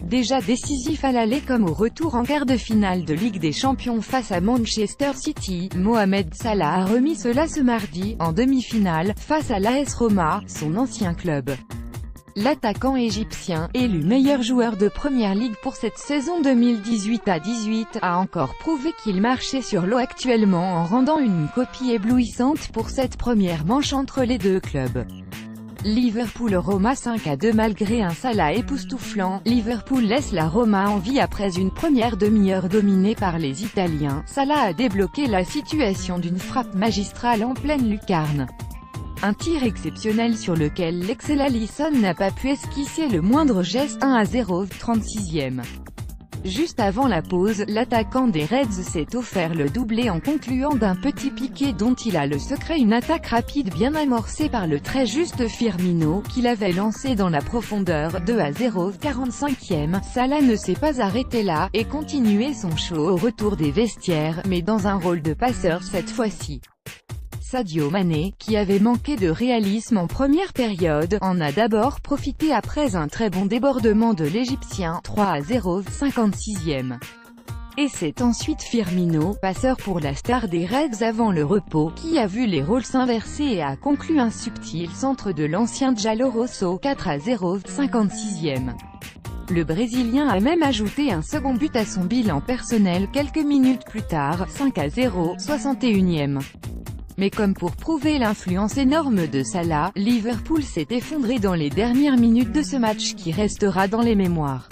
Déjà décisif à l'aller comme au retour en quart de finale de Ligue des Champions face à Manchester City, Mohamed Salah a remis cela ce mardi, en demi-finale, face à l'AS Roma, son ancien club. L'attaquant égyptien, élu meilleur joueur de Première Ligue pour cette saison 2018-18, a encore prouvé qu'il marchait sur l'eau actuellement en rendant une copie éblouissante pour cette première manche entre les deux clubs. Liverpool-Roma 5-2. Malgré un Salah époustouflant, Liverpool laisse la Roma en vie après une première demi-heure dominée par les Italiens. Salah a débloqué la situation d'une frappe magistrale en pleine lucarne. Un tir exceptionnel sur lequel l'excellent Alisson n'a pas pu esquisser le moindre geste. 1-0, 36e. Juste avant la pause, l'attaquant des Reds s'est offert le doublé en concluant d'un petit piqué dont il a le secret, une attaque rapide bien amorcée par le très juste Firmino, qui l'avait lancé dans la profondeur. 2-0, 45e. Salah ne s'est pas arrêté là, et continué son show au retour des vestiaires, mais dans un rôle de passeur cette fois-ci. Sadio Mané, qui avait manqué de réalisme en première période, en a d'abord profité après un très bon débordement de l'Égyptien. 3-0, 56e. Et c'est ensuite Firmino, passeur pour la star des Reds avant le repos, qui a vu les rôles s'inverser et a conclu un subtil centre de l'ancien Diallo Rosso. 4-0, 56e. Le Brésilien a même ajouté un second but à son bilan personnel quelques minutes plus tard. 5-0, 61e. Mais comme pour prouver l'influence énorme de Salah, Liverpool s'est effondré dans les dernières minutes de ce match qui restera dans les mémoires.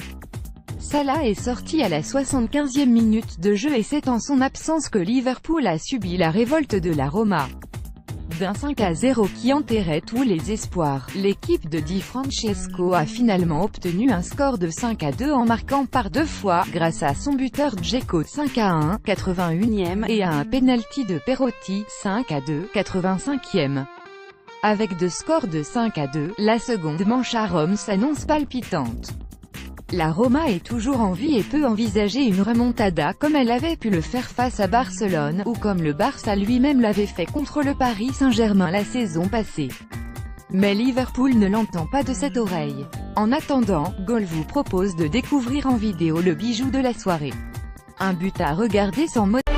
Salah est sorti à la 75e minute de jeu et c'est en son absence que Liverpool a subi la révolte de la Roma. D'un 5-0 qui enterrait tous les espoirs, l'équipe de Di Francesco a finalement obtenu un score de 5-2 en marquant par deux fois, grâce à son buteur Dzeko. 5-1, 81e, et à un penalty de Perotti. 5-2, 85e. Avec deux scores de 5-2, la seconde manche à Rome s'annonce palpitante. La Roma est toujours en vie et peut envisager une remontada comme elle avait pu le faire face à Barcelone, ou comme le Barça lui-même l'avait fait contre le Paris Saint-Germain la saison passée. Mais Liverpool ne l'entend pas de cette oreille. En attendant, Goal vous propose de découvrir en vidéo le bijou de la soirée. Un but à regarder sans modération.